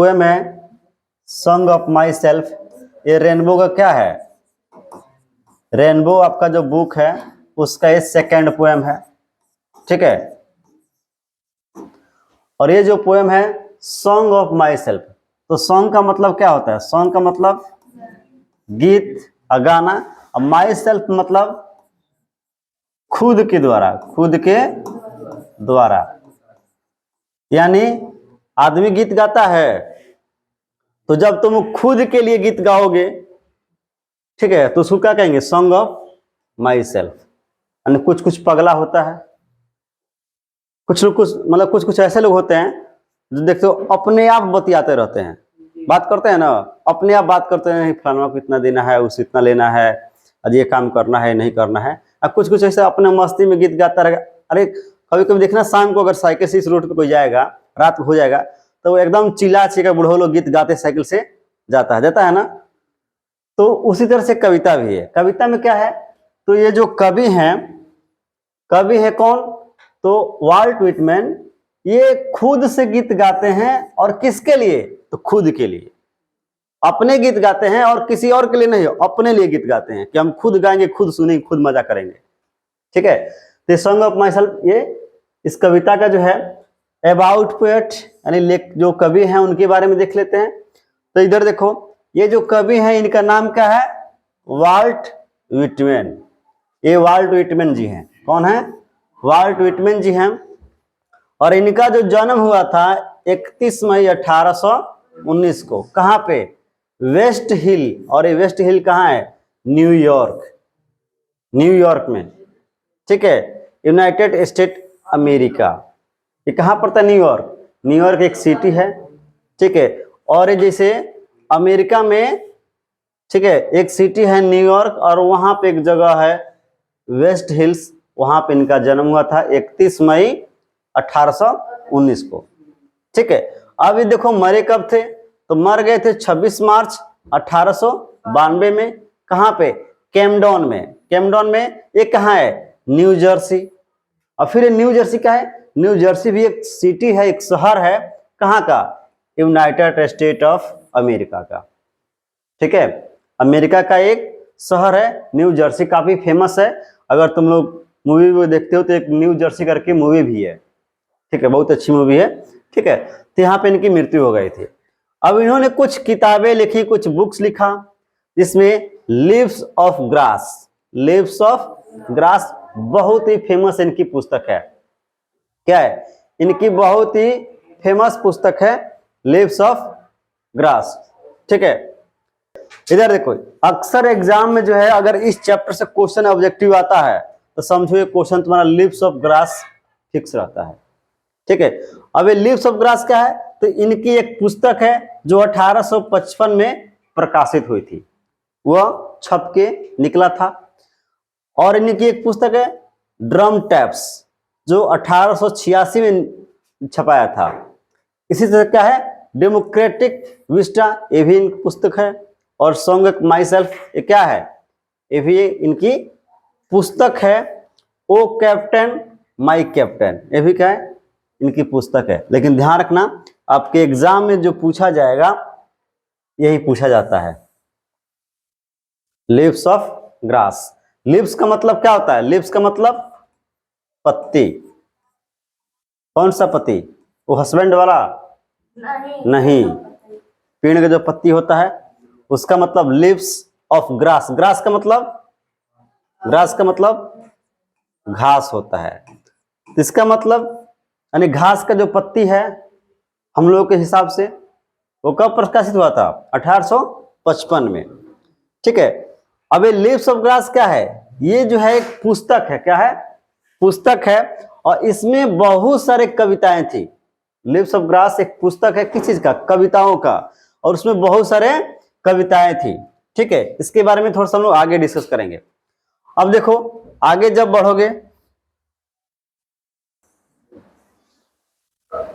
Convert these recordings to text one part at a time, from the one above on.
Poem है song of my self, ये rainbow का क्या है? रेनबो आपका जो बुक है उसका ये सेकेंड पोएम है, ठीक है। और ये जो पोएम है सॉन्ग ऑफ माई सेल्फ, तो सॉन्ग का मतलब क्या होता है? सॉन्ग का मतलब गीत, गाना। और माई सेल्फ मतलब खुद के द्वारा, खुद के द्वारा। यानी आदमी गीत गाता है तो जब तुम खुद के लिए गीत गाओगे, ठीक है, तो उसको क्या कहेंगे? Song of my self. यानी कुछ कुछ पगला होता है, कुछ लोग कुछ कुछ ऐसे लोग होते हैं जो देखते हो अपने आप बतियाते रहते हैं, बात करते हैं ना, अपने आप बात करते हैं, फलाना को इतना देना है, उसे इतना लेना है, आज ये काम करना है, नहीं करना है। और कुछ कुछ ऐसे अपने मस्ती में गीत गाता रहेगा। अरे कभी कभी देखना शाम को अगर साइकिल से इस रोड पे कोई जाएगा, रात को हो जाएगा, तो वो एकदम चिल्ला चिल्ला बूढ़ो लोग गीत गाते साइकिल से जाता है ना। तो उसी तरह से कविता भी है। कविता में क्या है? तो ये जो कवि हैं, कवि है कौन? तो वाल्ट व्हिटमैन, ये खुद से गीत गाते हैं। और किसके लिए? तो खुद के लिए, अपने गीत गाते हैं और किसी और के लिए नहीं, अपने लिए गीत गाते हैं कि हम खुद गाएंगे, खुद सुनेंगे, खुद मजा करेंगे, ठीक है। तो सॉन्ग ऑफ माई सेल्फ, ये इस कविता का जो है अबाउट पोएट यानी जो कवि हैं उनके बारे में देख लेते हैं। तो इधर देखो, ये जो कवि हैं इनका नाम क्या है? Walt Whitman. ये वाल्ट व्हिटमैन जी हैं। कौन है? वाल्ट व्हिटमैन जी हैं। और इनका जो जन्म हुआ था 31 मई 1819 को। कहाँ पे? वेस्ट हिल। और ये वेस्ट हिल कहाँ है? न्यूयॉर्क, न्यूयॉर्क में, ठीक है, यूनाइटेड स्टेट अमेरिका। ये कहाँ पड़ता है? न्यूयॉर्क। न्यूयॉर्क एक सिटी है, ठीक है। और ये जैसे अमेरिका में, ठीक है, एक सिटी है न्यूयॉर्क, और वहां पे एक जगह है वेस्ट हिल्स, वहां पे इनका जन्म हुआ था 31 मई 1819 को, ठीक है। अब ये देखो मरे कब थे? तो मर गए थे 26 मार्च 1892 में। कहाँ पे? कैमडॉन में। कैमडॉन में ये कहाँ है? New Jersey. और फिर न्यू जर्सी क्या है? न्यू जर्सी भी एक सिटी है, एक शहर है। कहाँ का? यूनाइटेड स्टेट ऑफ अमेरिका का, ठीक है। अमेरिका का एक शहर है न्यू जर्सी, काफी फेमस है। अगर तुम लोग मूवी वो देखते हो तो एक न्यू जर्सी करके मूवी भी है, ठीक है, बहुत अच्छी मूवी है, ठीक है। तो यहाँ पे इनकी मृत्यु हो गई थी। अब इन्होंने कुछ किताबें लिखी, कुछ बुक्स लिखा, जिसमें leaves of grass, leaves of grass बहुत ही फेमस इनकी पुस्तक है। क्या है? इनकी बहुत ही फेमस पुस्तक है लीव्स ऑफ ग्रास, ठीक है। इधर देखो, अक्सर एग्जाम में जो है अगर इस चैप्टर से क्वेश्चन ऑब्जेक्टिव आता है तो समझो ये क्वेश्चन तुम्हारा लीव्स ऑफ ग्रास फिक्स रहता है, ठीक है। अब ये लीव्स ऑफ ग्रास क्या है? तो इनकी एक पुस्तक है जो 1855 में प्रकाशित हुई थी, वह छप के निकला था। और इनकी एक पुस्तक है ड्रम टैप्स, जो 1886 में छपाया था। इसी तरह क्या है? डेमोक्रेटिक विस्टा, ये भी इनकी पुस्तक है। और सॉन्ग ऑफ माई सेल्फ, ये क्या है? ये भी इनकी पुस्तक है। ओ कैप्टन माई कैप्टन, ये भी क्या है? इनकी पुस्तक है। लेकिन ध्यान रखना, आपके एग्जाम में जो पूछा जाएगा यही पूछा जाता है, लीव्स ऑफ ग्रास। लीव्स का मतलब क्या होता है? लीव्स का मतलब पत्ती। कौन सा पत्ती? वो हस्बैंड वाला नहीं, पेड़ का जो पत्ती होता है उसका मतलब लीव्स ऑफ ग्रास। ग्रास का मतलब, ग्रास का मतलब घास होता है। इसका मतलब यानी घास का जो पत्ती है हम लोगों के हिसाब से वो कब प्रकाशित हुआ था? 1855 में, ठीक है। अब ये लीव्स ऑफ ग्रास क्या है? ये जो है एक पुस्तक है। क्या है? पुस्तक है। और इसमें बहुत सारे कविताएं थी। लीव्स ऑफ ग्रास एक पुस्तक है, किस चीज का? कविताओं का। और उसमें बहुत सारे कविताएं थी, ठीक है। इसके बारे में थोड़ा सा हम लोग आगे डिस्कस करेंगे। अब देखो आगे जब बढ़ोगे,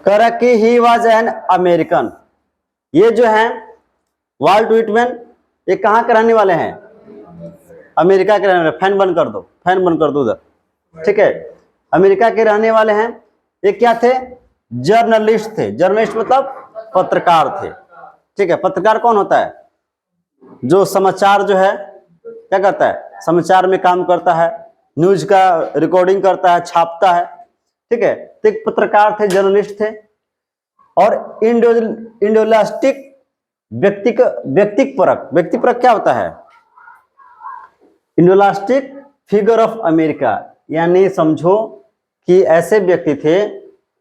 करा कि ही वॉज एन अमेरिकन। ये जो है वाल्ट व्हिटमैन, ये कहाँ के रहने वाले हैं? अमेरिका के रहने वाले। फैन बंद कर दो, फैन बंद कर दो उधर, ठीक है। अमेरिका के रहने वाले हैं। ये क्या थे? जर्नलिस्ट थे। जर्नलिस्ट मतलब पत्रकार थे। ठीक है, पत्रकार कौन होता है? जो समाचार जो है क्या करता है, समाचार में काम करता है, न्यूज का रिकॉर्डिंग करता है, छापता है। ठीक है, तो एक पत्रकार थे, जर्नलिस्ट थे। और इंडोलास्टिक व्यक्तिपरक क्या होता है? इंडोलास्टिक फिगर ऑफ अमेरिका, यानी समझो कि ऐसे व्यक्ति थे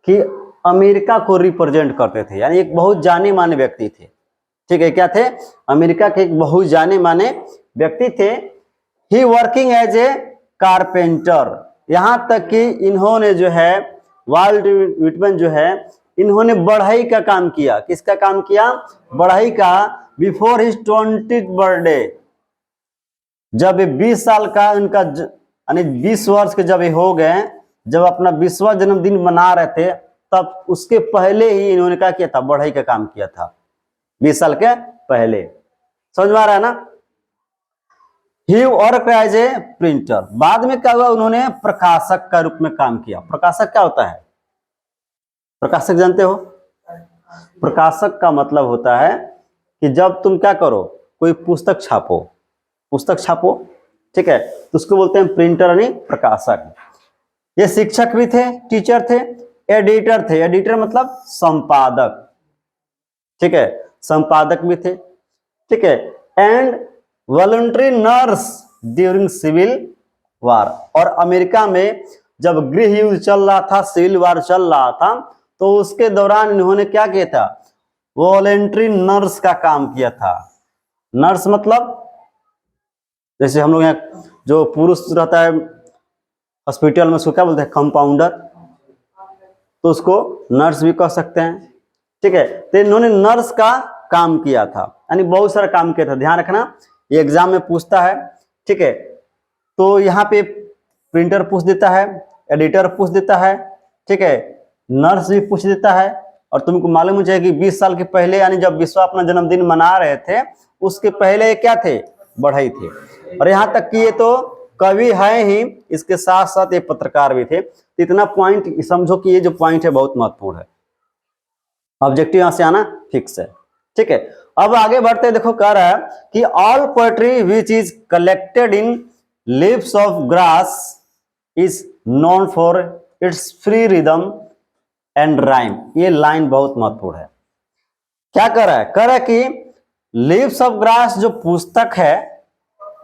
कि अमेरिका को रिप्रेजेंट करते थे, यानी एक बहुत जाने माने व्यक्ति थे। ठीक है, क्या थे? अमेरिका के एक बहुत जाने माने व्यक्ति थे। ही वर्किंग एज ए कारपेंटर, यहां तक कि इन्होंने जो है, वाल्ट व्हिटमैन जो है, इन्होंने बढ़ई का काम किया। किसका काम किया? बढ़ई का। बिफोर हिज 20th बर्थडे, जब 20 साल का इनका यानी 20 वर्ष के जब ये हो गए, जब अपना 20वां जन्मदिन मना रहे थे, तब उसके पहले ही इन्होंने क्या किया था? बढ़ई का काम किया था, 20 साल के पहले। समझ में आ रहा है ना? ही वर्क एज ए प्रिंटर, बाद में क्या हुआ? उन्होंने प्रकाशक का रूप में काम किया। प्रकाशक क्या होता है? प्रकाशक जानते हो? प्रकाशक का मतलब होता है कि जब तुम क्या करो, कोई पुस्तक छापो, ठीक है, तो उसको बोलते हैं प्रिंटर यानी प्रकाशक। ये शिक्षक भी थे, टीचर थे, एडिटर थे। एडिटर मतलब संपादक। ठीक है, संपादक भी थे। ठीक है, and voluntary nurse during civil war, और अमेरिका में जब गृह युद्ध चल रहा था, सिविल वार चल रहा था, तो उसके दौरान इन्होंने क्या किया था? वॉलंटरी नर्स का काम किया था। नर्स मतलब जैसे हम लोग यहाँ जो पुरुष रहता है हॉस्पिटल में, उसको क्या बोलते हैं? कंपाउंडर, तो उसको नर्स भी कह सकते हैं। ठीक है, तो इन्होंने नर्स का काम किया था, यानी बहुत सारा काम किया था। ध्यान रखना, ये एग्जाम में पूछता है। ठीक है, तो यहाँ पे प्रिंटर पूछ देता है, एडिटर पूछ देता है, ठीक है, नर्स भी पूछ देता है। और तुमको मालूम हो जाए कि 20 साल के पहले, यानी जब विश्व अपना जन्मदिन मना रहे थे, उसके पहले क्या थे? बढ़ई थे। और यहाँ तक कि ये तो कवि है ही, इसके साथ साथ ये पत्रकार भी थे। तो इतना पॉइंट समझो कि ये जो पॉइंट है बहुत महत्वपूर्ण है। ऑब्जेक्टिव यहां से आना फिक्स है। ठीक है, अब आगे बढ़ते देखो, कह रहा है कि all poetry which is collected in leaves of grass is known for its free rhythm and rhyme. ये लाइन बहुत महत्वपूर्ण है। क्या कर रहा है? कह रहा है कि लीव्स ऑफ ग्रास जो पुस्तक है,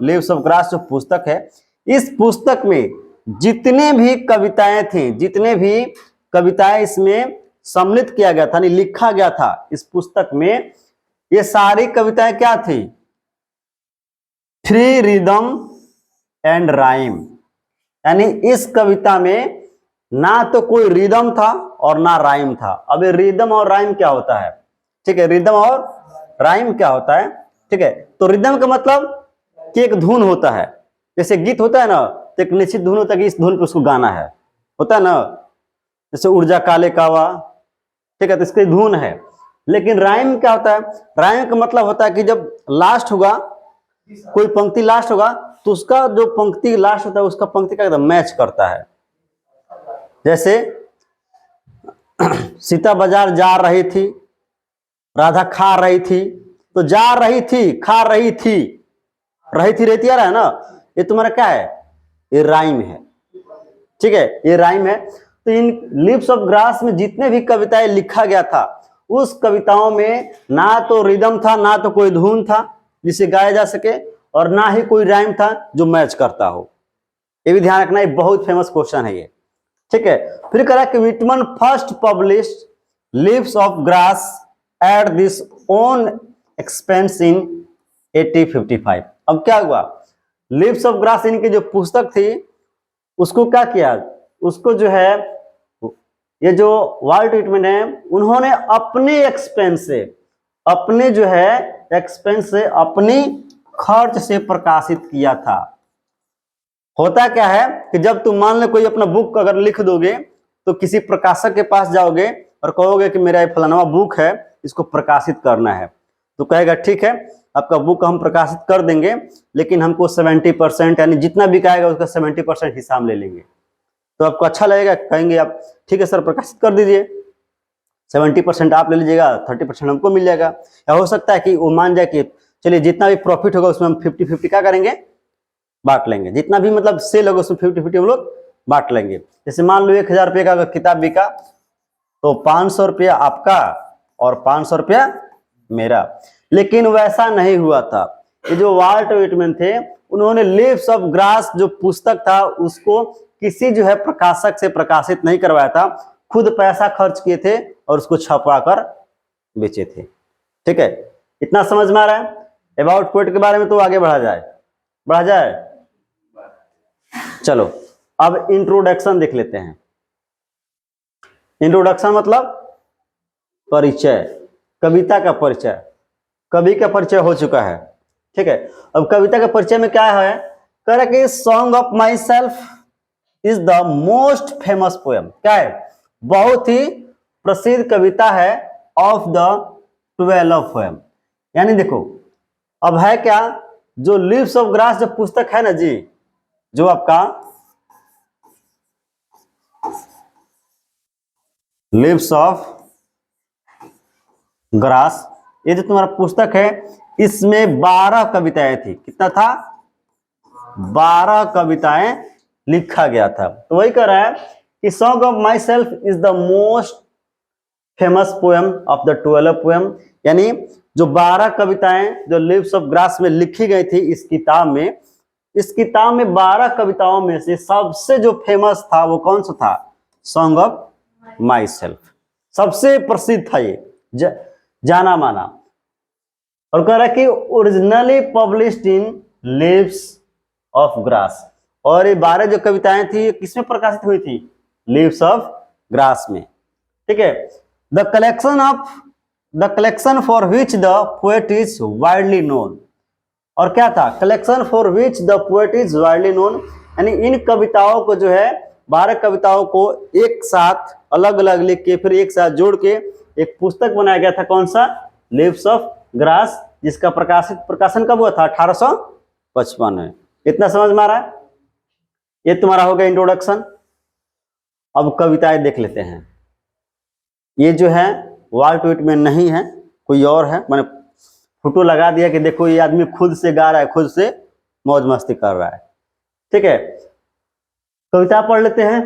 लीव्स ऑफ ग्रास जो पुस्तक है, इस पुस्तक में जितने भी कविताएं थी, जितने भी कविताएं इसमें सम्मिलित किया गया था, नहीं लिखा गया था इस पुस्तक में, ये सारी कविताएं क्या थी? फ्री रिदम एंड राइम, यानी इस कविता में ना तो कोई रिदम था और ना राइम था। अब ये रिदम और राइम क्या होता है? ठीक है, रिदम और राइम क्या होता है? ठीक है, तो रिदम का मतलब कि एक धुन होता है, जैसे गीत होता है ना, तो एक निश्चित धुन होता है कि इस धुन पे उसको गाना है, होता है ना, जैसे ऊर्जा काले कावा। ठीक है, तो इसकी धुन है। लेकिन राइम क्या होता है? राइम का मतलब होता है कि जब लास्ट होगा, कोई पंक्ति लास्ट होगा, तो उसका जो पंक्ति लास्ट होता है, उसका पंक्ति का एकदम मैच करता है। जैसे सीता बाजार जा रही थी, राधा खा रही थी, तो जा रही थी, खा रही थी, रहती आ रहा है ना, ये तुम्हारा क्या है? ये राइम है। ठीक है, ये राइम है। तो इन लिप्स ऑफ ग्रास में जितने भी कविताएं लिखा गया था, उस कविताओं में ना तो रिदम था, ना तो कोई धुन था जिसे गाया जा सके, और ना ही कोई राइम था जो मैच करता हो। ये भी ध्यान रखना, ये बहुत फेमस क्वेश्चन है ये। ठीक है, फिर कह रहा कि Whitman first published Leaves of Grass at this own expense in 1855। अब क्या हुआ? लिव्स ऑफ ग्रास इनकी जो पुस्तक थी, उसको क्या किया? उसको जो है, ये जो वाल्ट व्हिटमैन है, उन्होंने अपने एक्सपेंस से, अपने जो है एक्सपेंस से, अपनी खर्च से प्रकाशित किया था। होता क्या है कि जब तुम मान लो कोई अपना बुक अगर लिख दोगे, तो किसी प्रकाशक के पास जाओगे और कहोगे कि मेरा ये फलाना बुक है, इसको प्रकाशित करना है, तो कहेगा ठीक है, आपका बुक हम प्रकाशित कर देंगे, लेकिन हमको 70% यानी जितना बिकाएगा उसका 70% हिसाब ले लेंगे। तो आपको अच्छा लगेगा? कहेंगे आप ठीक है सर, प्रकाशित कर दीजिए, 70% आप ले लीजिएगा, 30% हमको मिल जाएगा। या हो सकता है कि वो मान जाए कि चलिए जितना भी प्रॉफिट होगा उसमें हम 50-50 क्या करेंगे, बांट लेंगे। जितना भी मतलब सेल होगा उसमें 50-50 हम लोग बांट लेंगे। जैसे मान लो 1000 रुपये का अगर किताब बिका तो 500 रुपया आपका और 500 रुपया मेरा। लेकिन वैसा नहीं हुआ था। ये जो वाल्ट व्हिटमैन थे उन्होंने लीव्स ऑफ ग्रास जो पुस्तक था उसको किसी जो है प्रकाशक से प्रकाशित नहीं करवाया था, खुद पैसा खर्च किए थे और उसको छपवा कर बेचे थे। ठीक है, इतना समझ में आ रहा है अबाउट पोएट के बारे में। तो आगे बढ़ा जाए। चलो अब इंट्रोडक्शन देख लेते हैं। इंट्रोडक्शन मतलब परिचय, कविता का परिचय। कवि का परिचय हो चुका है। ठीक है, अब कविता के परिचय में क्या है, कह रहा कि song of my self is the most famous poem. क्या है, बहुत ही प्रसिद्ध कविता है ऑफ द 12 पोएम। यानी देखो अब है क्या, जो लीव्स ऑफ ग्रास जो पुस्तक है ना जी, जो आपका लीव्स ऑफ ग्रास, ये जो तुम्हारा पुस्तक है इसमें 12 कविताएं थी। कितना था, 12 कविताएं लिखा गया था। तो वही कह रहा है कि song of my self is the most famous poem of the 12 poem. यानी जो 12 कविताएं जो लीव्स ऑफ ग्रास में लिखी गई थी इस किताब में 12 कविताओं में से सबसे जो फेमस था वो कौन सा था, सॉन्ग ऑफ माई सेल्फ। सबसे प्रसिद्ध था ये, जाना माना। और कह रहा है कि originally published in leaves of grass. और ये 12 जो कविताएं थी ये किसमें प्रकाशित हुई थी, लीव्स ऑफ ग्रास में। ठीक है, the collection for which the poet is widely known. और क्या था, collection for which the poet is widely known, यानी इन कविताओं को जो है 12 कविताओं को एक साथ अलग अलग लिख के फिर एक साथ जोड़ के एक पुस्तक बनाया गया था। कौन सा, लीव्स ऑफ ग्रास, जिसका प्रकाशन कब हुआ था, 1855 में। इतना समझ में आ रहा है, ये तुम्हारा हो गया इंट्रोडक्शन। अब कविताएं देख लेते हैं। ये जो है वाल्ट व्हिटमैन नहीं है, कोई और है। मैंने फोटो लगा दिया कि देखो ये आदमी खुद से गा रहा है, खुद से मौज मस्ती कर रहा है। ठीक है, कविता पढ़ लेते हैं,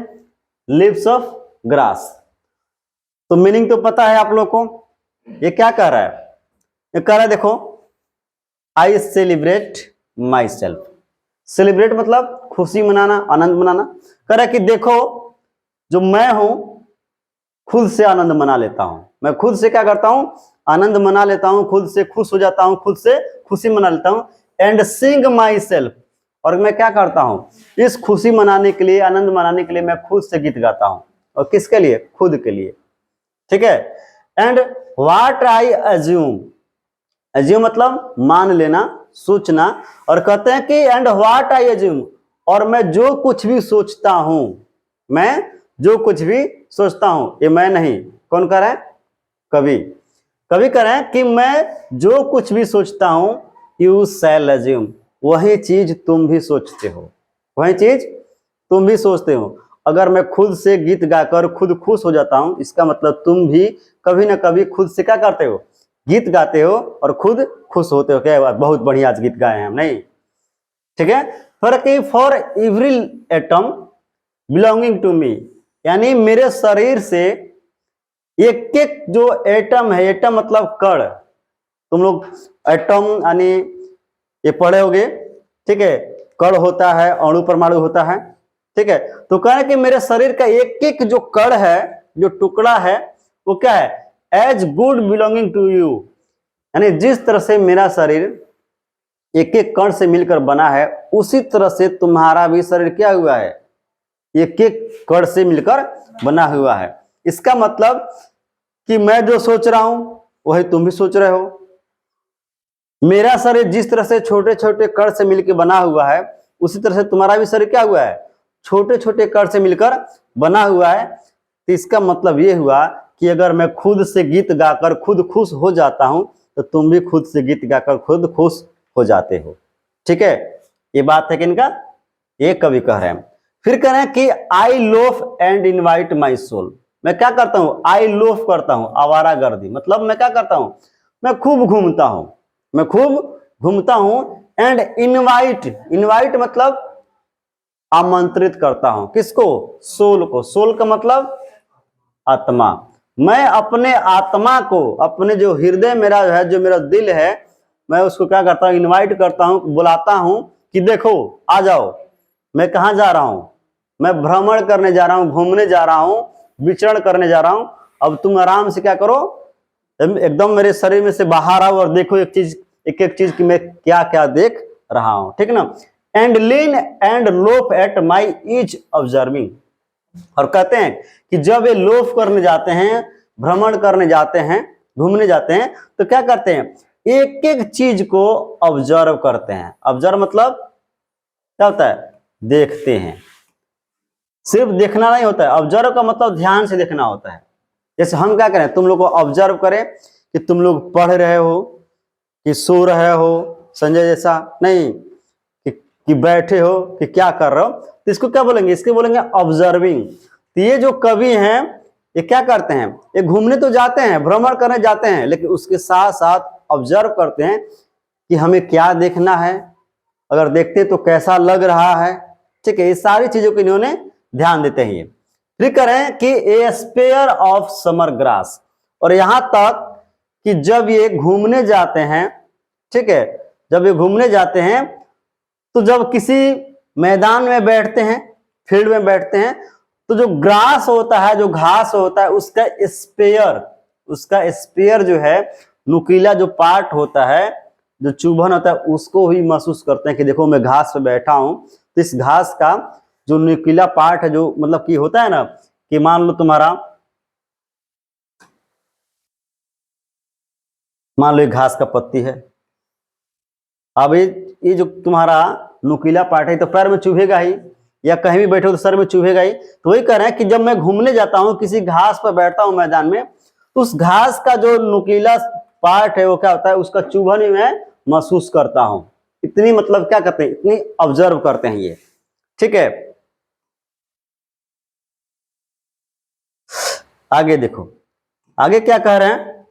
लीव्स ऑफ ग्रास। तो मीनिंग तो पता है आप लोग को। ये क्या कह रहा है, ये कह रहा है देखो, I celebrate my self. Celebrate मतलब खुशी मनाना, आनंद मनाना। कह रहा है कि देखो जो मैं हूं खुद से आनंद मना लेता हूं। मैं खुद से क्या करता हूं, आनंद मना लेता हूं, खुद से खुश हो जाता हूं, खुद से खुशी मना लेता हूं। एंड सिंग माई सेल्फ, और मैं क्या करता हूं, इस खुशी मनाने के लिए, आनंद मनाने के लिए मैं खुद से गीत गाता हूं। और किसके लिए, खुद के लिए। ठीक है, and what I assume, assume मतलब मान लेना, सोचना। और कहते हैं कि एंड व्हाट आई अज्यूम, और मैं जो कुछ भी सोचता हूं, मैं जो कुछ भी सोचता हूं, ये मैं नहीं, कौन कह रहा है, कवि कह रहे हैं कि मैं जो कुछ भी सोचता हूं, यू शैल अज्यूम, वही चीज तुम भी सोचते हो, वही चीज तुम भी सोचते हो। अगर मैं खुद से गीत गाकर खुद खुश हो जाता हूं, इसका मतलब तुम भी कभी ना कभी खुद से क्या करते हो, गीत गाते हो और खुद खुश होते हो। क्या बहुत बढ़िया आज गीत गाए हैं हम, नहीं। ठीक है, for every atom belonging to me, यानी मेरे शरीर से एक एक जो एटम है, एटम मतलब कण, तुम लोग एटम यानी ये पढ़े होगे। ठीक है, कण होता है, अणु परमाणु होता है। ठीक है, तो कह रहे कि मेरे शरीर का एक एक जो कण है, जो टुकड़ा है, वो क्या है, as good belonging to you, यानी जिस तरह से मेरा शरीर एक एक कण से मिलकर बना है, उसी तरह से तुम्हारा भी शरीर क्या हुआ है, एक एक कण से मिलकर बना हुआ है। इसका मतलब कि मैं जो सोच रहा हूं वही तुम भी सोच रहे हो। मेरा शरीर जिस तरह से छोटे छोटे कण से मिलकर बना हुआ है, उसी तरह से तुम्हारा भी शरीर क्या हुआ है, छोटे छोटे कण से मिलकर बना हुआ है। तो इसका मतलब ये हुआ कि अगर मैं खुद से गीत गाकर खुद खुश हो जाता हूं, तो तुम भी खुद से गीत गाकर खुद खुश हो जाते हो। ठीक है, ये बात है कि इनका, ये कवि कह रहे हैं। फिर कह रहे हैं कि I loaf and invite my soul, मैं क्या करता हूं, आई लोफ करता हूं, आवारागर्दी, मतलब मैं क्या करता हूं, मैं खूब घूमता हूं, मैं खूब घूमता हूं। एंड इनवाइट, इनवाइट मतलब आमंत्रित करता हूं, किसको, सोल को, सोल का मतलब आत्मा। मैं अपने आत्मा को, अपने जो हृदय मेरा है, जो मेरा दिल है, मैं उसको क्या करता हूं, इनवाइट करता हूं, बुलाता हूं कि देखो आ जाओ, मैं कहां जा रहा हूं, मैं भ्रमण करने जा रहा हूं, घूमने जा रहा हूं, विचरण करने जा रहा हूं। अब तुम आराम से क्या करो, एकदम मेरे शरीर में से बाहर आओ और देखो एक चीज, एक एक चीज की मैं क्या क्या देख रहा हूं, ठीक ना। And lean and loaf at my each observing, और कहते हैं कि जब ये लोफ करने जाते हैं, भ्रमण करने जाते हैं, घूमने जाते हैं, तो क्या करते हैं, एक एक चीज को ऑब्जर्व करते हैं। ऑब्जर्व मतलब क्या होता है, देखते हैं। सिर्फ देखना नहीं होता है, ऑब्जर्व का मतलब ध्यान से देखना होता है। जैसे हम क्या करें, तुम लोग को ऑब्जर्व करें कि तुम लोग पढ़ रहे हो, कि सो रहे हो, संजय जैसा नहीं कि बैठे हो, कि क्या कर रहे हो, तो इसको क्या बोलेंगे, इसके बोलेंगे ऑब्जर्विंग। तो ये जो कवि हैं, ये क्या करते हैं, ये घूमने तो जाते हैं, भ्रमण करने जाते हैं, लेकिन उसके साथ साथ ऑब्जर्व करते हैं कि हमें क्या देखना है, अगर देखते तो कैसा लग रहा है, ठीक है। ये सारी चीजों को इन्होंने ध्यान देते हैं। फिर करें कि ए स्पेयर ऑफ समर ग्रास, और यहां तक कि जब ये घूमने जाते हैं, ठीक है, जब ये घूमने जाते हैं, तो जब किसी मैदान में बैठते हैं, फील्ड में बैठते हैं, तो जो ग्रास होता है, जो घास होता है, उसका स्पेयर, उसका स्पेयर जो है, नुकीला जो पार्ट होता है, जो चुभन होता है, उसको ही महसूस करते हैं कि देखो मैं घास पे बैठा हूं। तो इस घास का जो नुकीला पार्ट है, जो मतलब कि होता है ना, कि मान लो तुम्हारा, मान लो एक घास का पत्ती है, अब ये जो तुम्हारा नुकीला पार्ट है तो पैर में चुभेगा ही, या कहीं भी बैठे हो तो सर में चुभेगा ही। तो वही कह रहे हैं कि जब मैं घूमने जाता हूं, किसी घास पर बैठता हूं मैदान में, तो उस घास का जो नुकीला पार्ट है वो क्या होता है, उसका चुभन ही मैं महसूस करता हूं। इतनी मतलब क्या करते हैं, इतनी ऑब्जर्व करते हैं ये, ठीक है। आगे देखो, आगे क्या कह रहे हैं,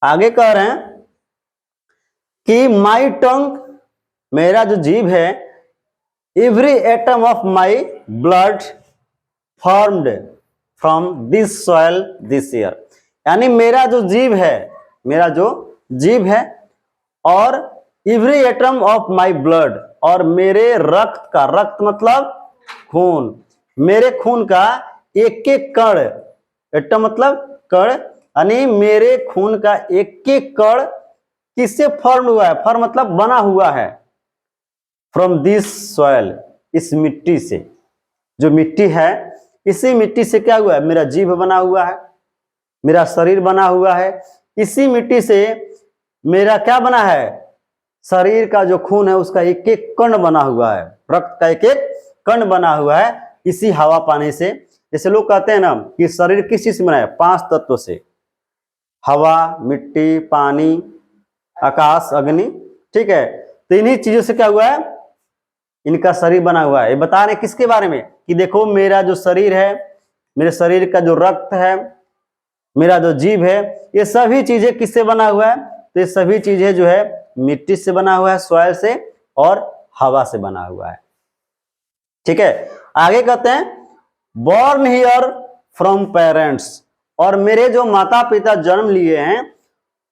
आगे कह रहे हैं कि माई टंग, मेरा जो जीभ है, every atom of my blood formed from this soil this year, यानी मेरा जो जीव है, मेरा जो जीव है, और every atom of my blood, और मेरे रक्त का, रक्त मतलब खून, मेरे खून का एक एक कण, एटम मतलब कण, यानी मेरे खून का एक एक कण किससे फॉर्म हुआ है, फॉर्म मतलब बना हुआ है, फ्रॉम दिस सॉइल, इस मिट्टी से, जो मिट्टी है, इसी मिट्टी से क्या हुआ है, मेरा जीभ बना हुआ है, मेरा शरीर बना हुआ है, इसी मिट्टी से मेरा क्या बना है, शरीर का जो खून है उसका एक एक कण बना हुआ है, रक्त का एक एक कण बना हुआ है, इसी हवा पानी से। जैसे लोग कहते हैं ना कि शरीर किस चीज से बना है, 5 तत्व से, हवा, मिट्टी, पानी, आकाश, अग्नि, ठीक है। तो इन्हीं चीजों से क्या हुआ है, इनका शरीर बना हुआ है। ये बता रहे किसके बारे में, कि देखो मेरा जो शरीर है, मेरे शरीर का जो रक्त है, मेरा जो जीभ है, ये सभी चीजें किससे बना हुआ है, तो ये सभी चीजें जो है मिट्टी से बना हुआ है, सॉइल से, और हवा से बना हुआ है, ठीक है। आगे कहते हैं बॉर्न हियर फ्रॉम पेरेंट्स, और मेरे जो माता पिता जन्म लिए हैं,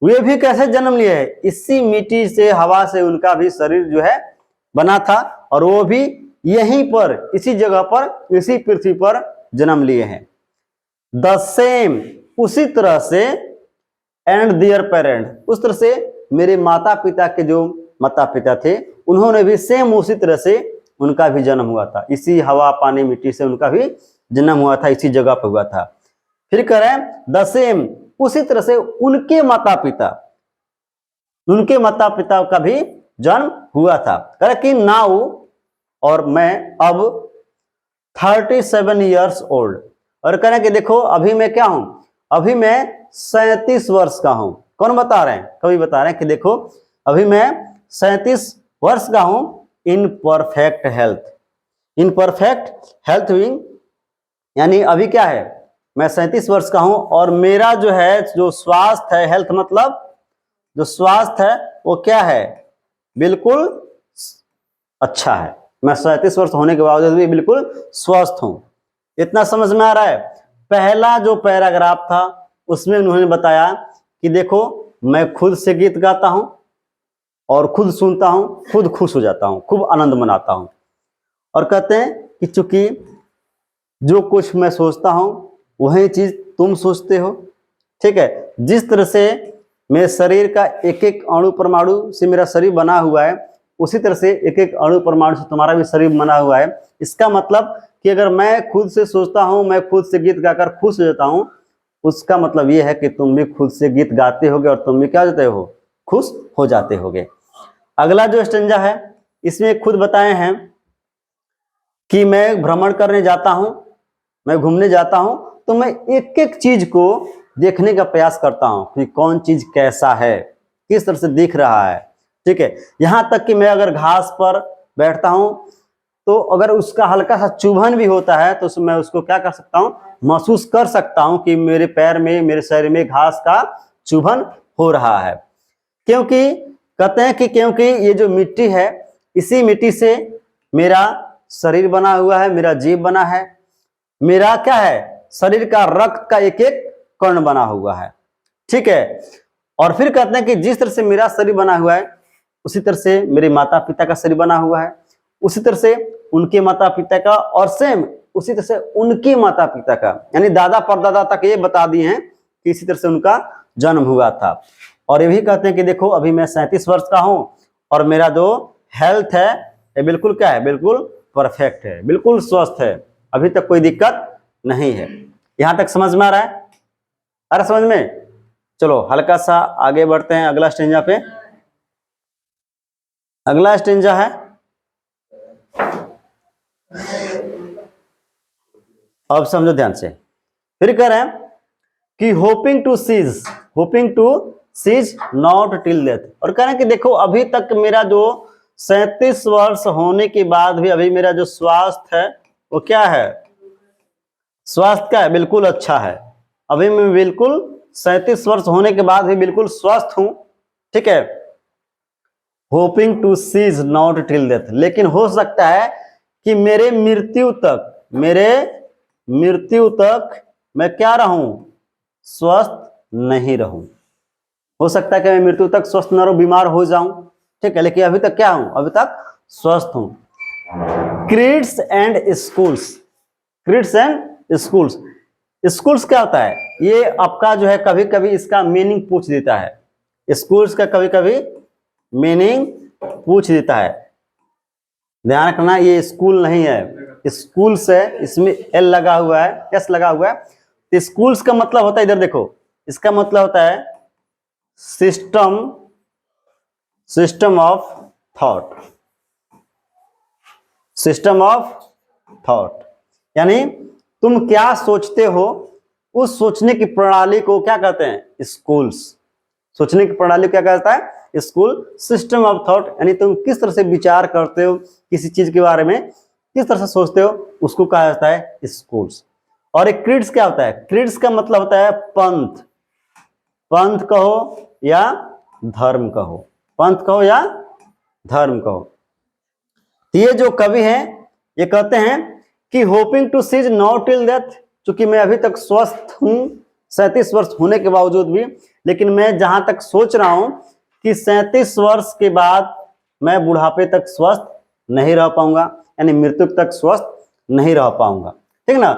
वे भी कैसे जन्म लिए हैं, इसी मिट्टी से, हवा से उनका भी शरीर जो है बना था, और वो भी यहीं पर, इसी जगह पर, इसी पृथ्वी पर जन्म लिए हैं। द सेम, उसी तरह से, एंड दियर पेरेंट, उस तरह से मेरे माता पिता के जो माता पिता थे, उन्होंने भी सेम उसी तरह से उनका भी जन्म हुआ था, इसी हवा पानी मिट्टी से उनका भी जन्म हुआ था, इसी जगह पर हुआ था। फिर कह रहे हैं द सेम, उसी तरह से उनके माता पिता, उनके माता पिता का भी जन्म हुआ था। कह रहे कि नाउ, और मैं अब 37 ईयर्स ओल्ड, और कह रहे कि देखो अभी मैं क्या हूं, अभी मैं 37 वर्ष का हूं। कौन बता रहे हैं, कवि बता रहे हैं कि देखो अभी मैं 37 वर्ष का हूं, in perfect health, in perfect health mean यानी अभी क्या है, मैं 37 वर्ष का हूं और मेरा जो है जो स्वास्थ्य है, हेल्थ मतलब जो स्वास्थ्य है वो क्या है, बिल्कुल अच्छा है। मैं 37 वर्ष होने के बावजूद भी बिल्कुल स्वस्थ हूं। इतना समझ में आ रहा है। पहला जो पैराग्राफ था उसमें उन्होंने बताया कि देखो मैं खुद से गीत गाता हूं और खुद सुनता हूं, खुद खुश हो जाता हूं, खूब आनंद मनाता हूं। और कहते हैं कि चूंकि जो कुछ मैं सोचता हूं वही चीज तुम सोचते हो। ठीक है, जिस तरह से मेरे शरीर का एक एक अणु परमाणु से मेरा शरीर बना हुआ है, उसी तरह से एक एक अणु परमाणु से तुम्हारा भी शरीर बना हुआ है। इसका मतलब कि अगर मैं खुद से सोचता हूं, मैं खुद से गीत गाकर खुश हो जाता हूं, उसका मतलब यह है कि तुम भी खुद से गीत गाते होगे और तुम भी क्या हो जाते हो, खुश हो जाते होगे। अगला जो स्टेंजा है इसमें खुद बताए हैं कि मैं भ्रमण करने जाता हूं, मैं घूमने जाता हूं, तो मैं एक एक चीज को देखने का प्रयास करता हूं कि कौन चीज कैसा है, किस तरह से दिख रहा है। ठीक है, यहां तक कि मैं अगर घास पर बैठता हूं तो अगर उसका हल्का सा चुभन भी होता है तो मैं उसको क्या कर सकता हूं, महसूस कर सकता हूं कि मेरे पैर में, मेरे शरीर में घास का चुभन हो रहा है। क्योंकि कहते हैं कि क्योंकि ये जो मिट्टी है, इसी मिट्टी से मेरा शरीर बना हुआ है, मेरा जीव बना है, मेरा क्या है, शरीर का रक्त का एक एक कण बना हुआ है। ठीक है, और फिर कहते हैं कि जिस तरह से मेरा शरीर बना हुआ है उसी तरह से मेरे माता पिता का शरीर बना हुआ है, उसी तरह से उनके माता पिता का, और सेम उसी तरह से उनके माता पिता का, यानी दादा परदादा तक ये बता दिए हैं कि इसी तरह से उनका जन्म हुआ था। और ये भी कहते हैं कि देखो अभी मैं 37 वर्ष का हूं और मेरा जो हेल्थ है ये बिल्कुल क्या है, बिल्कुल परफेक्ट है, बिल्कुल स्वस्थ है, अभी तक कोई दिक्कत नहीं है। यहां तक समझ में आ रहा है? अरे समझ में? चलो हल्का सा आगे बढ़ते हैं अगला स्टेंजा पे। अगला स्टेंजा है, अब समझो ध्यान से। फिर कह रहे हैं कि hoping to cease not till death, और कह रहे हैं कि देखो अभी तक मेरा जो 37 वर्ष होने के बाद भी अभी मेरा जो स्वास्थ्य है वो क्या है, स्वास्थ्य क्या है, बिल्कुल अच्छा है। अभी मैं बिल्कुल 37 वर्ष होने के बाद भी बिल्कुल स्वस्थ हूं। ठीक है, hoping to cease not till death, लेकिन हो सकता है कि मेरे मृत्यु तक मैं क्या रहूं, स्वस्थ नहीं रहूं। हो सकता है कि मैं मृत्यु तक स्वस्थ न रहूं, बीमार हो जाऊं। ठीक है, लेकिन अभी तक क्या हूं, अभी तक स्वस्थ हूं। क्रीड्स एंड स्कूल्स, स्कूल्स क्या होता है, ये आपका जो है कभी कभी इसका मीनिंग पूछ देता है। स्कूल्स का कभी कभी मीनिंग पूछ देता है, ध्यान रखना, ये स्कूल नहीं है, स्कूल्स है, इसमें एल लगा हुआ है, एस लगा हुआ है। तो स्कूल्स का मतलब होता है, इधर देखो, इसका मतलब होता है सिस्टम ऑफ थॉट, यानी तुम क्या सोचते हो, उस सोचने की प्रणाली को क्या कहते हैं, स्कूल्स। सोचने की प्रणाली क्या कहता है, स्कूल। सिस्टम ऑफ थॉट, यानी तुम किस तरह से विचार करते हो किसी चीज के बारे में, किस तरह से सोचते हो, उसको कहा जाता है स्कूल्स। और एक क्रीड्स क्या होता है, क्रीड्स का मतलब होता है पंथ कहो या धर्म कहो, पंथ कहो या धर्म कहो। ये जो कवि है ये कहते हैं कि hoping to cease not till death, चूंकि मैं अभी तक स्वस्थ हूं 37 वर्ष होने के बावजूद भी, लेकिन मैं जहां तक सोच रहा हूं कि 37 वर्ष के बाद मैं बुढ़ापे तक स्वस्थ नहीं रह पाऊंगा, यानी मृत्यु तक स्वस्थ नहीं रह पाऊंगा। ठीक ना,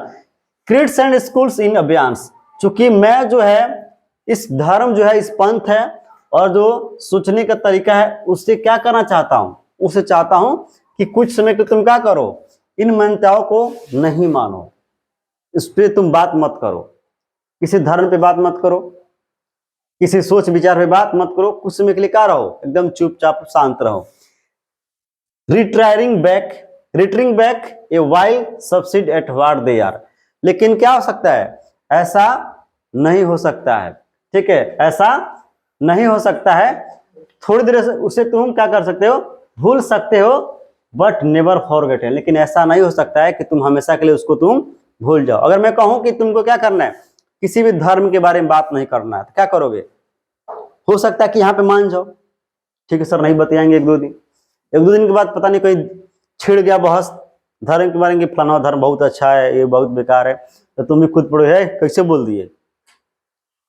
क्रीड्स एंड स्कूल्स इन अभियान्स, चूंकि मैं जो है इस धर्म जो है, इस पंथ है और जो सोचने का तरीका है उससे क्या करना चाहता हूं, उसे चाहता हूं कि कुछ समय के तुम क्या करो, इन मान्यताओं को नहीं मानो, इस पे तुम बात मत करो, किसी धर्म पे बात मत करो, किसी सोच विचार पे बात मत करो, कुछ समय के लिए क्या रहो, एकदम चुपचाप शांत रहो। Retiring back a while sufficed at what they are, लेकिन क्या हो सकता है, ऐसा नहीं हो सकता है। ठीक है, ऐसा नहीं हो सकता है, थोड़ी देर से उसे तुम क्या कर सकते हो, भूल सकते हो, बट नेवर फॉरगेट, लेकिन ऐसा नहीं हो सकता है कि तुम हमेशा के लिए उसको तुम भूल जाओ। अगर मैं कहूं कि तुमको क्या करना है, किसी भी धर्म के बारे में बात नहीं करना है, तो क्या करोगे? हो सकता है कि यहाँ पे मान जाओ, ठीक है सर नहीं बताएंगे, एक दो दिन के बाद पता नहीं कोई छिड़ गया बहस धर्म के बारे में कि फलाना धर्म बहुत अच्छा है, ये बहुत बेकार है, तो तुम भी खुद पढ़ो है कैसे बोल दिए,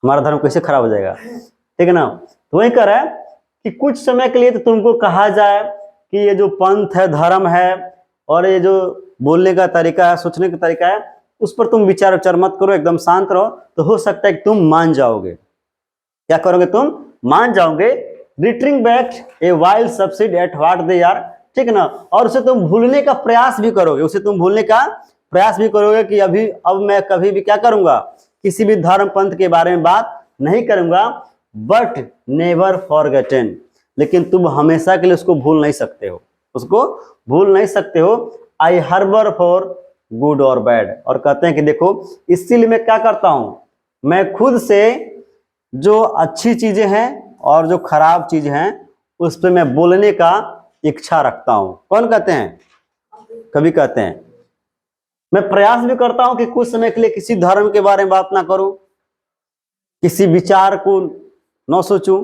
हमारा धर्म कैसे खराब हो जाएगा, ठीक है ना। तो वही कह रहा है कि कुछ समय के लिए तो तुमको कहा जाए कि ये जो पंथ है, धर्म है, और ये जो बोलने का तरीका है, सोचने का तरीका है, उस पर तुम विचार विचार मत करो, एकदम शांत रहो, तो हो सकता है कि तुम मान जाओगे। क्या करोगे? तुम मान जाओगे। Returning back a wild sufficed at what they are, ठीक है ना। और उसे तुम भूलने का प्रयास भी करोगे, उसे तुम भूलने का प्रयास भी करोगे कि अब मैं कभी भी क्या करूंगा, किसी भी धर्म पंथ के बारे में बात नहीं करूंगा। बट नेवर फॉरगेटन, लेकिन तुम हमेशा के लिए उसको भूल नहीं सकते हो, उसको भूल नहीं सकते हो। आई हार्बर फॉर गुड और बैड, और कहते हैं कि देखो इसीलिए मैं क्या करता हूं, मैं खुद से जो अच्छी चीजें हैं और जो खराब चीजें हैं उस पर मैं बोलने का इच्छा रखता हूं। कौन कहते हैं? कभी कहते हैं। मैं प्रयास भी करता हूं कि कुछ समय के लिए किसी धर्म के बारे में बात ना करूं, किसी विचार को न सोचूं,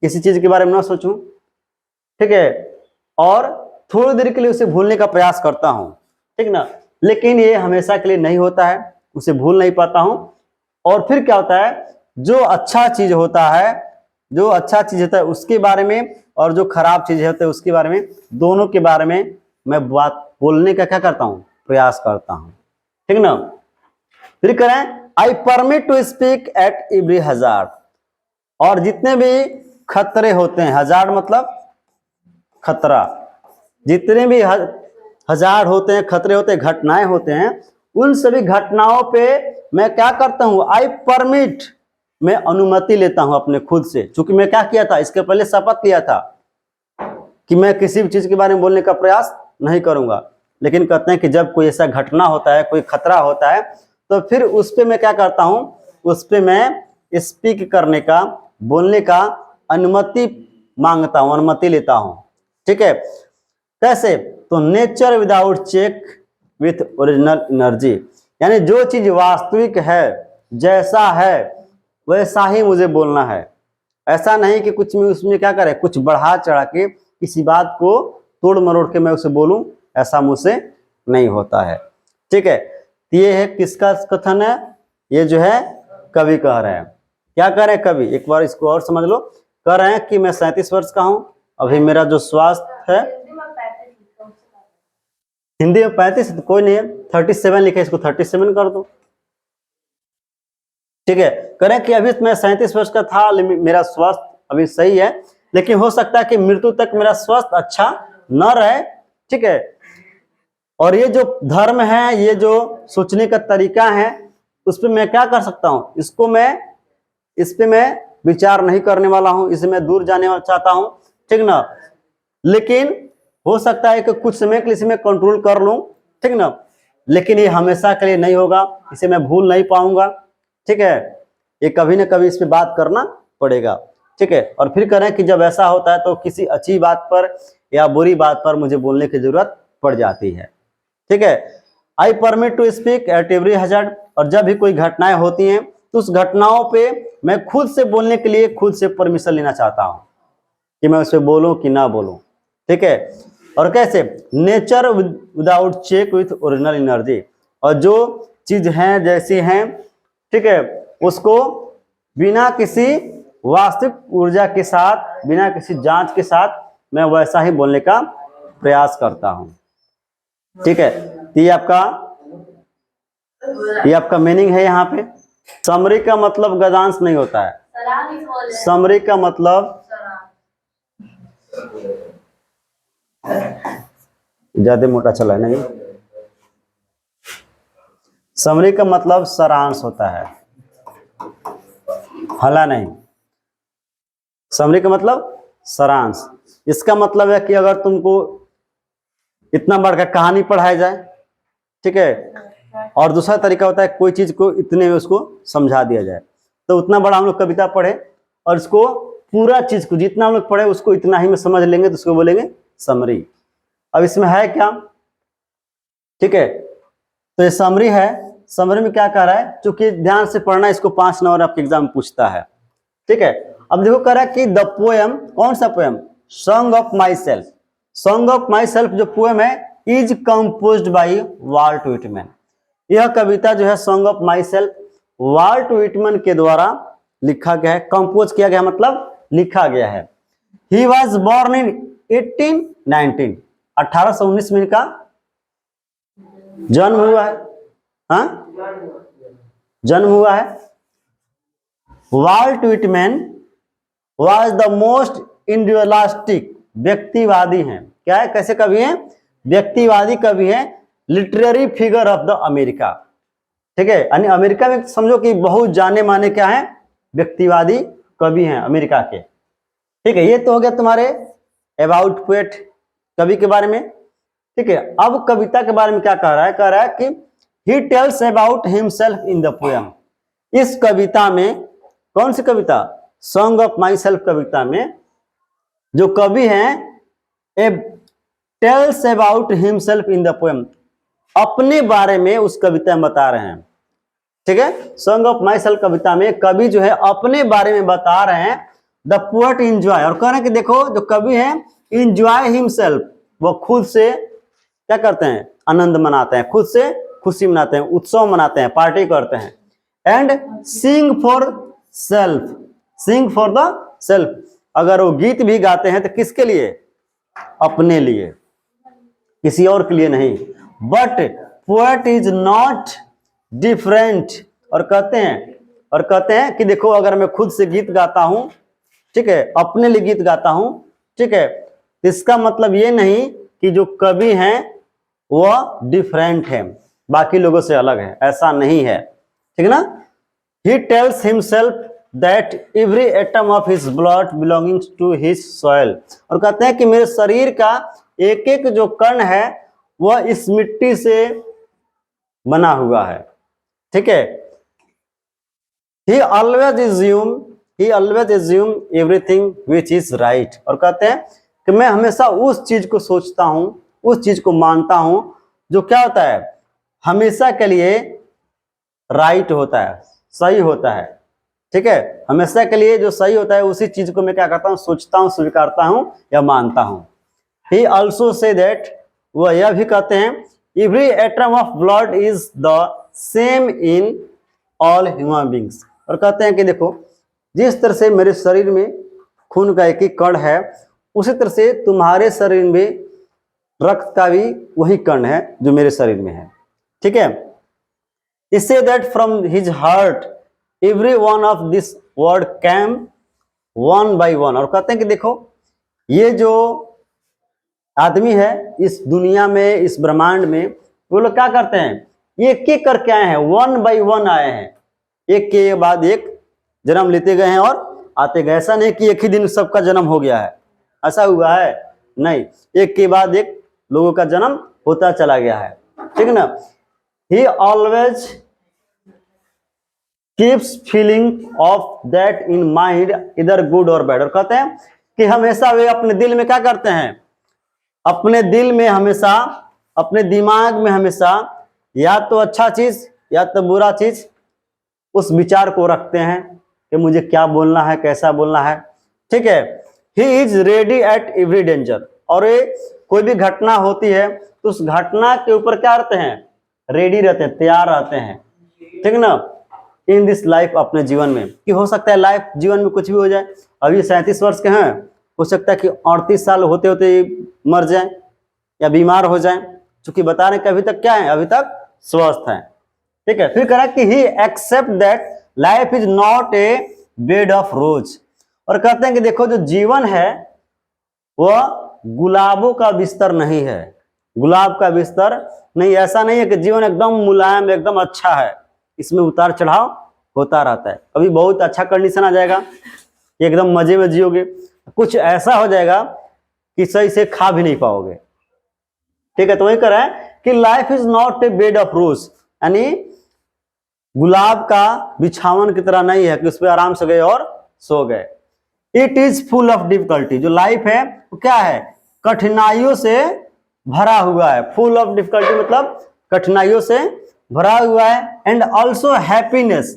किसी चीज के बारे में न सोचूं, ठीक है, और थोड़ी देर के लिए उसे भूलने का प्रयास करता हूं, ठीक ना। लेकिन ये हमेशा के लिए नहीं होता है, उसे भूल नहीं पाता हूं। और फिर क्या होता है, जो अच्छा चीज होता है, जो अच्छा चीज होता है उसके बारे में, और जो खराब चीज होता है उसके बारे में, दोनों के बारे में मैं बात बोलने का क्या करता हूं, प्रयास करता हूं, ठीक ना। फिर करें I permit to speak at every hazard, और जितने भी खतरे होते हैं, हजार्ड मतलब खतरा, जितने भी हजार होते हैं, खतरे होते हैं, घटनाएं होते हैं, उन सभी घटनाओं पे मैं क्या करता हूं, आई परमिट, मैं अनुमति लेता हूं अपने खुद से। क्योंकि मैं क्या किया था, इसके पहले शपथ लिया था कि मैं किसी भी चीज के बारे में बोलने का प्रयास नहीं करूंगा। लेकिन कहते हैं कि जब कोई ऐसा घटना होता है, कोई खतरा होता है, तो फिर उस पे मैं क्या करता हूं, उस पे मैं स्पीक करने का, बोलने का अनुमति मांगता हूं, अनुमति लेता हूं, ठीक है। कैसे? तो nature without check with original energy, यानी जो चीज वास्तविक है, जैसा है वैसा ही मुझे बोलना है। ऐसा नहीं कि कुछ में उसमें क्या करे, कुछ बढ़ा चढ़ा के किसी बात को तोड़ मरोड़ के मैं उसे बोलूं, ऐसा मुझसे नहीं होता है, ठीक है। ये है किसका कथन है? ये जो है कवि कह रहे हैं। क्या कह रहे हैं कवि? एक बार इसको और समझ लो। कह रहे हैं कि मैं 37 वर्ष का हूं, अभी मेरा जो स्वास्थ्य है, हिंदी में 35 तो कोई नहीं है, 37 लिखे, इसको 37 कर दो, ठीक है। करें कि अभी मैं 37 वर्ष का था, मेरा स्वास्थ्य अभी सही है, लेकिन हो सकता है कि मृत्यु तक मेरा स्वास्थ्य अच्छा न रहे, ठीक है। और ये जो धर्म है, ये जो सोचने का तरीका है, उस पर मैं क्या कर सकता हूं, इस पे मैं विचार नहीं करने वाला हूं, इसे मैं दूर जाने चाहता हूं, ठीक ना। लेकिन हो सकता है कि कुछ समय के लिए इसे मैं कंट्रोल कर लूं, ठीक ना, लेकिन ये हमेशा के लिए नहीं होगा, इसे मैं भूल नहीं पाऊंगा, ठीक है। ये कभी ना कभी इस पे बात करना पड़ेगा, ठीक है। और फिर करें कि जब ऐसा होता है तो किसी अच्छी बात पर या बुरी बात पर मुझे बोलने की जरूरत पड़ जाती है, ठीक है। I permit to speak at every hazard, और जब भी कोई घटनाएं होती हैं तो उस घटनाओं पे मैं खुद से बोलने के लिए खुद से परमिशन लेना चाहता हूं कि मैं उस पर बोलूं कि ना बोलूं, ठीक है। और कैसे? Nature without check with original energy, और जो चीज हैं जैसी हैं, ठीक है, उसको बिना किसी वास्तविक ऊर्जा के साथ, बिना किसी जांच के साथ मैं वैसा ही बोलने का प्रयास करता हूं, ठीक है। तो ये आपका मीनिंग है। यहाँ पे समरी का मतलब गदांश नहीं होता है, समरी का मतलब ज्यादा मोटा चला है नहीं, समरी का मतलब सारांश होता है, हला नहीं। समरी का मतलब सारांश, इसका मतलब है कि अगर तुमको इतना बढ़कर कहानी पढ़ाई जाए, ठीक है, और दूसरा तरीका होता है कोई चीज को इतने में उसको समझा दिया जाए, तो उतना बड़ा हम लोग कविता पढ़े और इसको पूरा चीज को जितना हम लोग पढ़े उसको इतना ही में समझ लेंगे, तो उसको बोलेंगे समरी। अब इसमें है क्या, ठीक है, तो ये समरी है। समरी में क्या कह रहा है, चूंकि ध्यान से पढ़ना, इसको 5 नंबर आपके एग्जाम में पूछता है। ठीक है, अब देखो कह रहा है कि द पोएम, कौन सा poem, song of my self. Song of my self जो पोएम है is composed by Walt Whitman. यह कविता जो है song of my self Walt Whitman के द्वारा लिखा गया है, कंपोज किया गया मतलब लिखा गया है। ही वॉज बॉर्न इन 1819, 1819 में इनका जन्म हुआ है। हाँ, जन्म हुआ है। Walt Whitman was the most individualistic, व्यक्तिवादी हैं। क्या है, कैसे कवि हैं, व्यक्तिवादी कवि हैं, literary figure of the America. ठीक है, यानी अमेरिका में समझो कि बहुत जाने माने क्या है, व्यक्तिवादी कवि हैं अमेरिका के। ठीक है, ये तो हो गया तुम्हारे अबाउट पोएट, कवि के बारे में। ठीक है, अब कविता के बारे में क्या कह रहा है, कह रहा है कि he tells about himself in the poem. इस कविता में, कौन सी कविता, सॉन्ग ऑफ माई सेल्फ कविता में जो कवि हैं he tells about himself in the poem, अपने बारे में उस कविता में बता रहे हैं। ठीक है, सॉन्ग ऑफ माई सेल्फ कविता में कवि जो है अपने बारे में बता रहे हैं। द पोएट इंजॉय, और कह रहे हैं कि देखो जो कवि हैं इंजॉय हिमसेल्फ, वो खुद से क्या करते हैं, आनंद मनाते हैं, खुद से खुशी मनाते हैं, उत्सव मनाते हैं, पार्टी करते हैं। And sing for self, sing for the self, अगर वो गीत भी गाते हैं तो किसके लिए, अपने लिए, किसी और के लिए नहीं। But poet is not different, और कहते हैं कि देखो अगर मैं खुद से गीत गाता हूं, ठीक है, अपने लिए गीत गाता हूं, ठीक है, इसका मतलब ये नहीं कि जो कवि हैं वह डिफरेंट है, बाकी लोगों से अलग है, ऐसा नहीं है। ठीक है ना। He tells himself that every atom of his blood belongings to his soil, और कहते हैं कि मेरे शरीर का एक एक जो कण है वह इस मिट्टी से बना हुआ है। ठीक है, he always assume everything which is right, और कहते हैं कि मैं हमेशा उस चीज को सोचता हूं, उस चीज को मानता हूं जो क्या होता है, हमेशा के लिए राइट होता है, सही होता है। ठीक है, हमेशा के लिए जो सही होता है उसी चीज को मैं क्या करता हूं, सोचता हूं, स्वीकारता हूं या मानता हूं। he also say that, वह यह भी कहते हैं, every atom of blood is the same in all human beings, और कहते हैं कि देखो जिस तरह से मेरे शरीर में खून का एक एक कण है, उसी तरह से तुम्हारे शरीर में रक्त का भी वही कण है जो मेरे शरीर में है। ठीक है, इससे that from his heart every one of this word came one by one, और कहते हैं कि देखो ये जो आदमी है इस दुनिया में, इस ब्रह्मांड में, वो लोग क्या करते हैं, ये एक एक करके आए हैं, वन बाय वन आए हैं, एक के बाद एक जन्म लेते गए हैं और आते गए। ऐसा नहीं कि एक ही दिन सबका जन्म हो गया है, ऐसा हुआ है नहीं, एक के बाद एक लोगों का जन्म होता चला गया है। ठीक है ना। ही always keeps feeling of that in mind इधर गुड और बैड, और कहते हैं कि हमेशा वे अपने दिल में क्या करते हैं, अपने दिल में हमेशा, अपने दिमाग में हमेशा या तो अच्छा चीज या तो बुरा चीज उस विचार को रखते हैं कि मुझे क्या बोलना है, कैसा बोलना है। ठीक है, he is ready at every danger, और ये कोई भी घटना होती है तो उस घटना के ऊपर क्या रहते हैं, रेडी रहते हैं, तैयार रहते हैं। ठीक ना। इन दिस लाइफ, अपने जीवन में, कि हो सकता है लाइफ जीवन में कुछ भी हो जाए। अभी 37 वर्ष के हैं, हो सकता है कि 38 साल होते होते मर जाएं या बीमार हो जाएं, क्योंकि बता रहे कि अभी तक क्या है, अभी तक स्वस्थ हैं। ठीक है, फिर कह रहा है कि he accept that life is not a bed of rose, और कहते हैं कि देखो जो जीवन है वह गुलाबों का बिस्तर नहीं है, गुलाब का बिस्तर नहीं। ऐसा नहीं है कि जीवन एकदम मुलायम, एकदम अच्छा है, इसमें उतार चढ़ाव होता रहता है। कभी बहुत अच्छा कंडीशन आ जाएगा, एकदम मजे में जियोगे, कुछ ऐसा हो जाएगा कि सही से खा भी नहीं पाओगे। ठीक है, तो वही कह रहा है कि life is not a bed of रोज, यानी गुलाब का बिछावन की तरह नहीं है कि उस पर आराम से गए और सो गए। It is full of difficulty, जो लाइफ है वो क्या है, कठिनाइयों से भरा हुआ है। फुल ऑफ डिफिकल्टी मतलब कठिनाइयों से भरा हुआ है, एंड ऑल्सो हैप्पीनेस,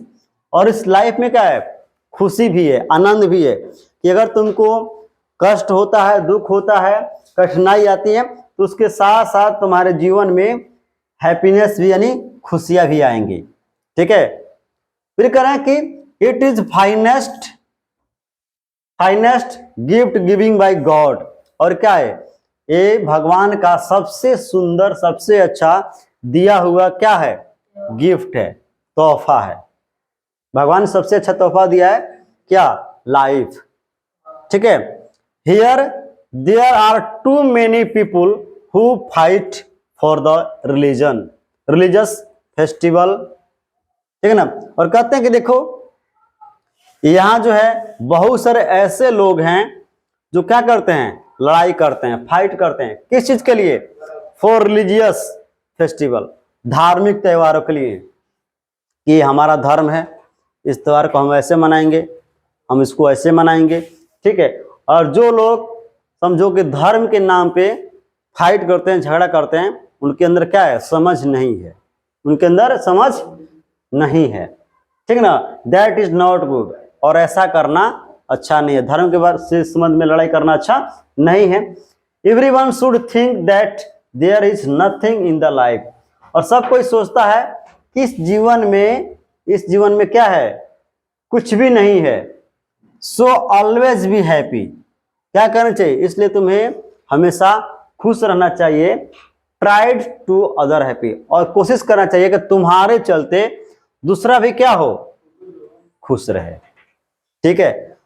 और इस लाइफ में क्या है, खुशी भी है, आनंद भी है, कि अगर तुमको कष्ट होता है, दुख होता है, कठिनाई आती है, तो उसके साथ साथ तुम्हारे जीवन में हैप्पीनेस भी यानी खुशियां भी आएंगी। ठीक है, फिर कह रहे हैं कि it is finest gift giving by God, और क्या है, ये भगवान का सबसे सुंदर, सबसे अच्छा दिया हुआ क्या है, गिफ्ट है, तोहफा है। भगवान सबसे अच्छा तोहफा दिया है क्या, लाइफ। ठीक है, here there are too many people who fight for the religious festival. ठीक है ना, और कहते हैं कि देखो यहां जो है बहुत सारे ऐसे लोग हैं जो क्या करते हैं, लड़ाई करते हैं, फाइट करते हैं, किस चीज के लिए, फॉर रिलीजियस फेस्टिवल, धार्मिक त्योहारों के लिए, कि हमारा धर्म है, इस त्योहार को हम ऐसे मनाएंगे, हम इसको ऐसे मनाएंगे। ठीक है, और जो लोग समझो कि धर्म के नाम पे फाइट करते हैं, झगड़ा करते हैं, उनके अंदर क्या है, समझ नहीं है, उनके अंदर समझ नहीं है। ठीक ना, दैट इज नॉट गुड, और ऐसा करना अच्छा नहीं है, धर्म के बारे से संबंध में लड़ाई करना अच्छा नहीं है। Everyone should think that there is nothing in the life, और सब कोई सोचता है कि इस जीवन में क्या है, कुछ भी नहीं है। सो ऑलवेज बी हैप्पी, क्या करना चाहिए, इसलिए तुम्हें हमेशा खुश रहना चाहिए। ट्राइड टू अदर हैप्पी, और कोशिश करना चाहिए कि तुम्हारे चलते दूसरा भी क्या हो, खुश रहे। ठीक है,